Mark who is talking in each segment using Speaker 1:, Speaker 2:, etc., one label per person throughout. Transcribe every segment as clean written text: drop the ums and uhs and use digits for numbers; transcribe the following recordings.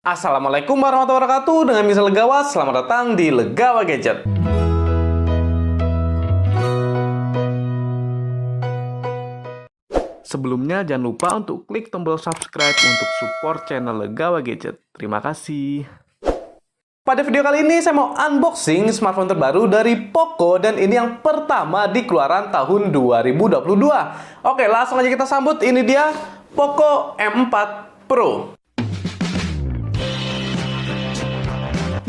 Speaker 1: Assalamualaikum warahmatullahi wabarakatuh. Dengan Misal Legawa, selamat datang di Legawa Gadget. Sebelumnya jangan lupa untuk klik tombol subscribe untuk support channel Legawa Gadget. Terima kasih. Pada video kali ini saya mau unboxing smartphone terbaru dari Poco, dan ini yang pertama di keluaran tahun 2022. Oke, langsung aja kita sambut. Ini dia Poco M4 Pro.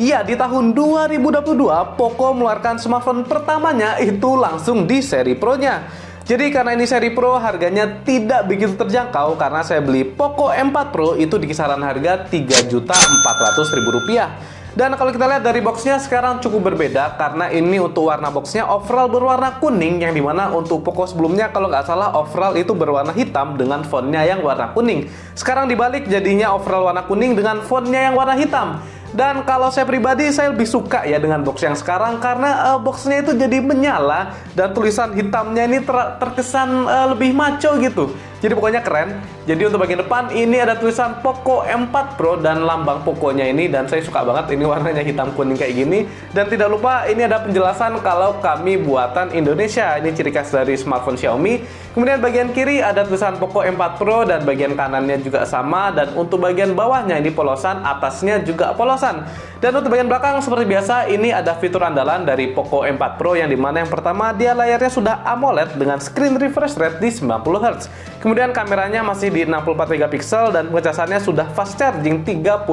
Speaker 1: Ya, di tahun 2022 Poco mengeluarkan smartphone pertamanya itu langsung di seri Pro-nya. Jadi karena ini seri Pro, harganya tidak begitu terjangkau karena saya beli Poco M4 Pro itu di kisaran harga Rp3.400.000. Dan kalau kita lihat dari boxnya sekarang cukup berbeda karena ini untuk warna boxnya overall berwarna kuning, yang dimana untuk Poco sebelumnya kalau nggak salah overall itu berwarna hitam dengan fontnya yang warna kuning. Sekarang dibalik jadinya overall warna kuning dengan fontnya yang warna hitam. Dan kalau saya pribadi, saya lebih suka ya dengan box yang sekarang karena boxnya itu jadi menyala dan tulisan hitamnya ini terkesan lebih maco gitu. Jadi pokoknya keren. Jadi untuk bagian depan ini ada tulisan Poco M4 Pro dan lambang Poco-nya ini, dan saya suka banget ini warnanya hitam kuning kayak gini. Dan tidak lupa ini ada penjelasan kalau kami buatan Indonesia. Ini ciri khas dari smartphone Xiaomi. Kemudian bagian kiri ada tulisan Poco M4 Pro dan bagian kanannya juga sama, dan untuk bagian bawahnya ini polosan, atasnya juga polosan. Dan untuk bagian belakang seperti biasa ini ada fitur andalan dari Poco M4 Pro, yang dimana yang pertama dia layarnya sudah AMOLED dengan screen refresh rate di 90Hz. Kemudian kameranya masih di 64 megapiksel dan pengecasannya sudah fast charging 33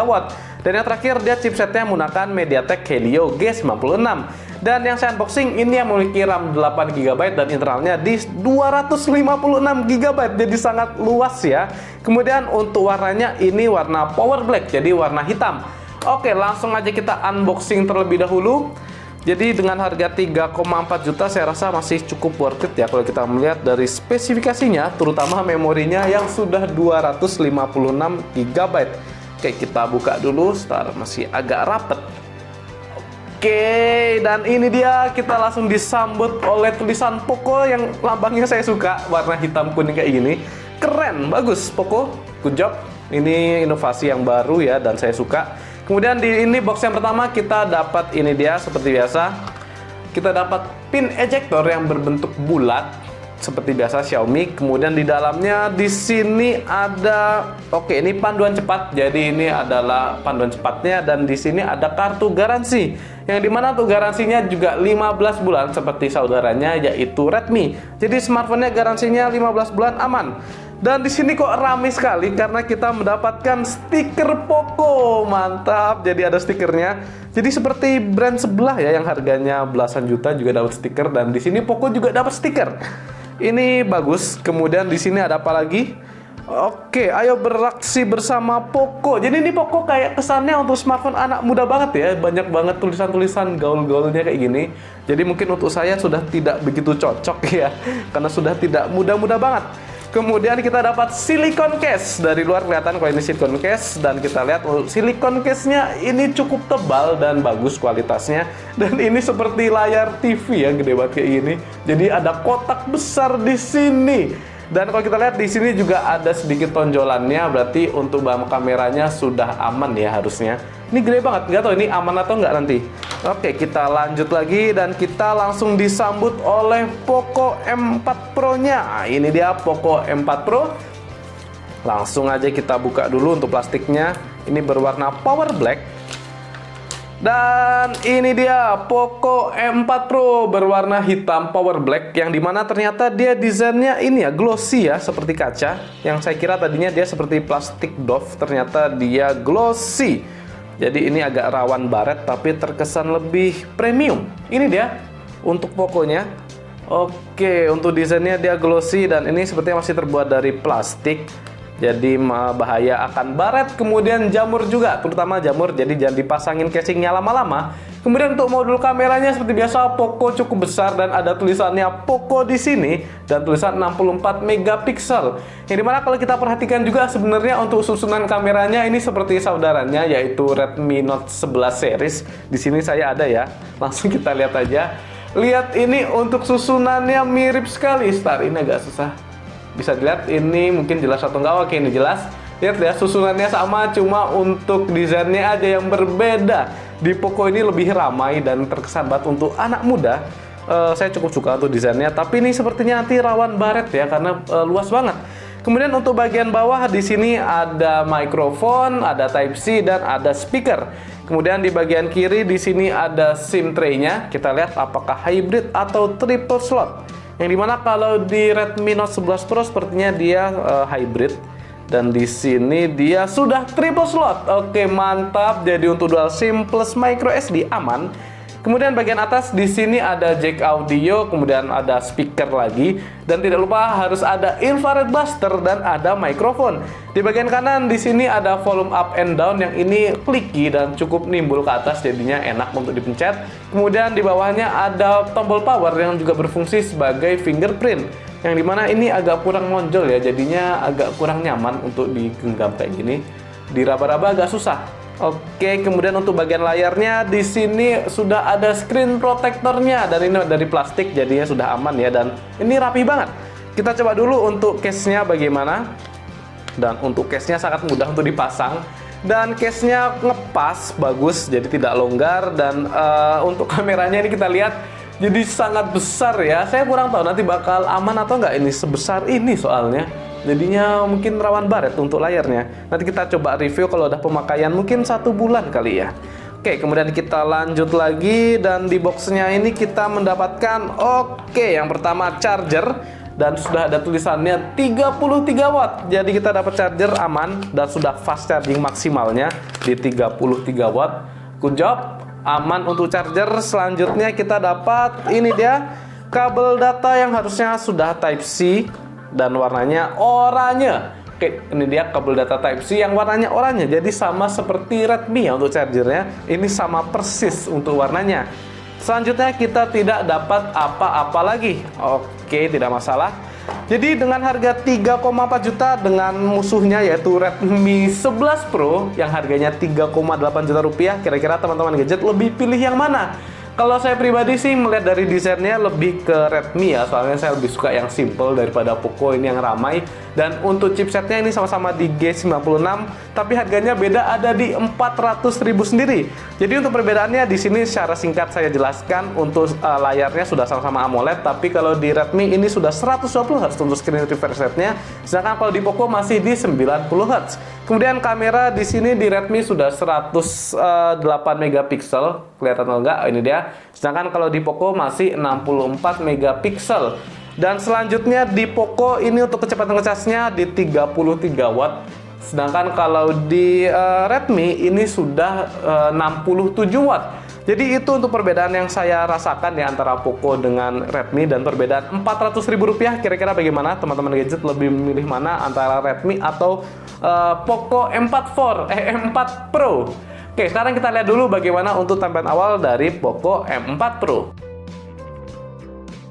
Speaker 1: watt. Dan yang terakhir dia chipsetnya menggunakan MediaTek Helio G96. Dan yang saya unboxing ini yang memiliki RAM 8GB dan internalnya di 256GB, jadi sangat luas ya. Kemudian untuk warnanya ini warna power black, jadi warna hitam. Oke, langsung aja kita unboxing terlebih dahulu. Jadi dengan harga 3,4 juta saya rasa masih cukup worth it ya kalau kita melihat dari spesifikasinya, terutama memorinya yang sudah 256GB. Oke, kita buka dulu, masih agak rapet. Oke, dan ini dia, kita langsung disambut oleh tulisan Poco yang lambangnya saya suka, warna hitam kuning kayak gini. Keren, bagus Poco, good job. Ini inovasi yang baru ya dan saya suka. Kemudian di ini box yang pertama kita dapat ini dia seperti biasa. Kita dapat pin ejector yang berbentuk bulat seperti biasa Xiaomi. Kemudian di dalamnya di sini ada ini panduan cepat. Jadi ini adalah panduan cepatnya, dan di sini ada kartu garansi. Yang dimana tuh garansinya juga 15 bulan seperti saudaranya yaitu Redmi. Jadi smartphone-nya garansinya 15 bulan aman. Dan di sini kok ramai sekali karena kita mendapatkan stiker Poco. Mantap, jadi ada stikernya. Jadi seperti brand sebelah ya yang harganya belasan juta juga dapat stiker, dan di sini Poco juga dapat stiker. Ini bagus. Kemudian di sini ada apa lagi? Oke, ayo beraksi bersama Poco. Jadi ini Poco kayak kesannya untuk smartphone anak muda banget ya. Banyak banget tulisan-tulisan gaul-gaulnya kayak gini. Jadi mungkin untuk saya sudah tidak begitu cocok ya, karena sudah tidak muda-muda banget. Kemudian kita dapat silicone case. Dari luar kelihatan kalau ini silicone case, dan kita lihat silicone case-nya ini cukup tebal dan bagus kualitasnya. Dan ini seperti layar TV ya, gede banget kayak gini. Jadi ada kotak besar di sini. Dan kalau kita lihat di sini juga ada sedikit tonjolannya, berarti untuk bahan kameranya sudah aman ya harusnya. Ini gede banget, nggak tahu ini aman atau nggak nanti. Oke, kita lanjut lagi dan kita langsung disambut oleh Poco M4 Pro-nya. Nah, ini dia Poco M4 Pro. Langsung aja kita buka dulu untuk plastiknya. Ini berwarna power black. Dan ini dia Poco M4 Pro berwarna hitam power black, yang dimana ternyata dia desainnya ini ya glossy ya, seperti kaca. Yang saya kira tadinya dia seperti plastik doff, ternyata dia glossy. Jadi ini agak rawan baret tapi terkesan lebih premium. Ini dia untuk Poco-nya. Oke, untuk desainnya dia glossy dan ini sepertinya masih terbuat dari plastik. Jadi bahaya akan baret, kemudian jamur juga, terutama jamur, jadi jangan dipasangin casingnya lama-lama. Kemudian untuk modul kameranya seperti biasa Poco cukup besar dan ada tulisannya Poco di sini dan tulisan 64 megapiksel. Yang dimana kalau kita perhatikan juga sebenarnya untuk susunan kameranya ini seperti saudaranya yaitu Redmi Note 11 series. Di sini saya ada ya, langsung kita lihat aja. Lihat ini untuk susunannya mirip sekali. Ini agak susah. Bisa dilihat ini mungkin jelas atau enggak. Oke, ini jelas. Lihat ya, susunannya sama, cuma untuk desainnya aja yang berbeda. Di Poco ini lebih ramai dan terkesan banget untuk anak muda. Saya cukup suka untuk desainnya, tapi ini sepertinya nanti rawan baret ya, karena luas banget. Kemudian untuk bagian bawah di sini ada mikrofon, ada Type-C, dan ada speaker. Kemudian di bagian kiri di sini ada SIM tray-nya. Kita lihat apakah hybrid atau triple slot. Yang dimana kalau di Redmi Note 11 Pro sepertinya dia hybrid. Dan di sini dia sudah triple slot. Oke, mantap. Jadi untuk dual SIM plus micro SD aman. Kemudian bagian atas di sini ada jack audio, kemudian ada speaker lagi, dan tidak lupa harus ada infrared buster dan ada mikrofon. Di bagian kanan di sini ada volume up and down yang ini clicky dan cukup nimbul ke atas, jadinya enak untuk dipencet. Kemudian di bawahnya ada tombol power yang juga berfungsi sebagai fingerprint, yang dimana ini agak kurang menonjol ya, jadinya agak kurang nyaman untuk digenggam kayak gini. Diraba-raba agak susah. Oke, kemudian untuk bagian layarnya di sini sudah ada screen protectornya, dan ini dari plastik, jadinya sudah aman ya, dan ini rapi banget. Kita coba dulu untuk case-nya bagaimana. Dan untuk case-nya sangat mudah untuk dipasang, dan case-nya ngepas bagus, jadi tidak longgar. Dan untuk kameranya ini kita lihat jadi sangat besar ya. Saya kurang tahu nanti bakal aman atau nggak ini sebesar ini soalnya. Jadinya mungkin rawan baret untuk layarnya. Nanti kita coba review kalau udah pemakaian mungkin 1 bulan kali ya. Oke, kemudian kita lanjut lagi, dan di boxnya ini kita mendapatkan yang pertama charger, dan sudah ada tulisannya 33 watt. Jadi kita dapat charger aman dan sudah fast charging maksimalnya di 33 watt. Good job, aman untuk charger. Selanjutnya kita dapat ini dia kabel data yang harusnya sudah Type-C dan warnanya oranye. Oke, ini dia kabel data Type-C yang warnanya oranye. Jadi sama seperti Redmi ya untuk chargernya. Ini sama persis untuk warnanya. Selanjutnya kita tidak dapat apa-apa lagi. Oke, tidak masalah. Jadi dengan harga 3,4 juta dengan musuhnya yaitu Redmi 11 Pro yang harganya 3,8 juta rupiah, kira-kira teman-teman gadget lebih pilih yang mana? Kalau saya pribadi sih melihat dari desainnya lebih ke Redmi ya, soalnya saya lebih suka yang simple daripada Poco ini yang ramai. Dan untuk chipsetnya ini sama-sama di G96, tapi harganya beda, ada di 400.000 sendiri. Jadi untuk perbedaannya di sini secara singkat saya jelaskan. Untuk layarnya sudah sama-sama AMOLED, tapi kalau di Redmi ini sudah 120 Hz untuk screen refresh rate-nya, sedangkan kalau di Poco masih di 90 Hz. Kemudian kamera di sini di Redmi sudah 108 megapiksel, kelihatan atau enggak? Ini dia. Sedangkan kalau di Poco masih 64 megapiksel. Dan selanjutnya di Poco ini untuk kecepatan ngecasnya di 33 watt. Sedangkan kalau di Redmi ini sudah 67 watt. Jadi itu untuk perbedaan yang saya rasakan ya antara Poco dengan Redmi, dan perbedaan Rp400.000. Kira-kira bagaimana teman-teman gadget, lebih memilih mana antara Redmi atau Poco M4 Pro? Oke, sekarang kita lihat dulu bagaimana untuk tampilan awal dari Poco M4 Pro.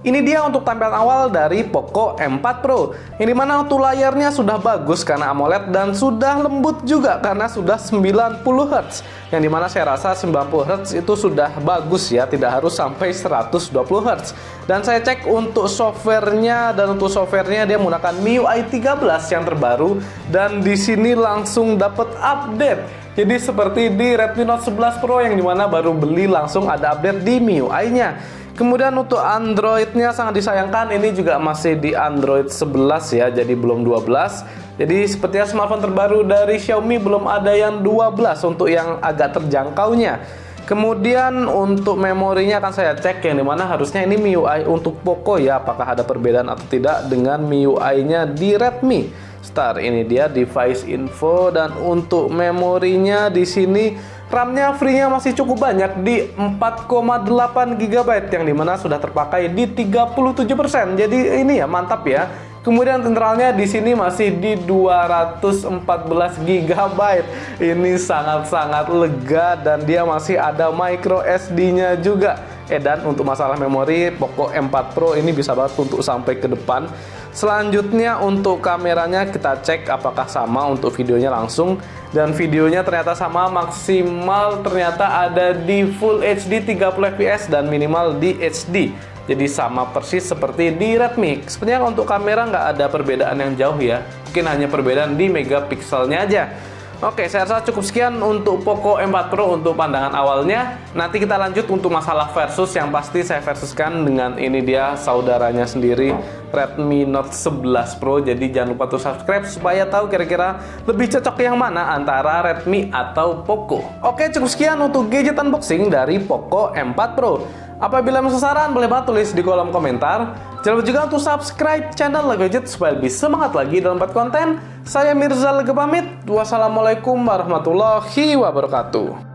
Speaker 1: Ini dia untuk tampilan awal dari Poco M4 Pro. Yang dimana untuk layarnya sudah bagus karena AMOLED, dan sudah lembut juga karena sudah 90 Hz. Yang dimana saya rasa 90 Hz itu sudah bagus ya, tidak harus sampai 120 Hz. Dan saya cek untuk softwarenya, dan untuk softwarenya dia menggunakan MIUI 13 yang terbaru, dan di sini langsung dapat update. Jadi seperti di Redmi Note 11 Pro yang dimana baru beli langsung ada update di MIUI-nya. Kemudian untuk Android-nya sangat disayangkan, ini juga masih di Android 11 ya, jadi belum 12. Jadi sepertinya smartphone terbaru dari Xiaomi belum ada yang 12 untuk yang agak terjangkaunya. Kemudian untuk memorinya akan saya cek, yang dimana harusnya ini MIUI untuk Poco ya, apakah ada perbedaan atau tidak dengan MIUI-nya di Redmi. Start, ini dia device info, dan untuk memorinya di sini RAM-nya free-nya masih cukup banyak di 4,8 GB, yang dimana sudah terpakai di 37%. Jadi ini ya mantap ya. Kemudian internalnya di sini masih di 214 GB. Ini sangat-sangat lega, dan dia masih ada micro SD-nya juga. Dan untuk masalah memori, Poco M4 Pro ini bisa banget untuk sampai ke depan. Selanjutnya untuk kameranya kita cek apakah sama untuk videonya langsung, dan videonya ternyata sama, maksimal ternyata ada di Full HD 30 fps dan minimal di HD Jadi sama persis seperti di Redmi. Sebenarnya untuk kamera nggak ada perbedaan yang jauh ya. Mungkin hanya perbedaan di megapikselnya aja. Oke, saya rasa cukup sekian untuk Poco M4 Pro untuk pandangan awalnya. Nanti kita lanjut untuk masalah versus, yang pasti saya versuskan dengan ini dia saudaranya sendiri, Redmi Note 11 Pro. Jadi jangan lupa untuk subscribe supaya tahu kira-kira lebih cocok yang mana antara Redmi atau Poco. Oke, cukup sekian untuk gadget unboxing dari Poco M4 Pro. Apabila masuk saran, boleh banget tulis di kolom komentar. Jangan lupa juga untuk subscribe channel LEGO Gadget supaya lebih semangat lagi dalam buat konten. Saya Mirza Lega pamit. Wassalamualaikum warahmatullahi wabarakatuh.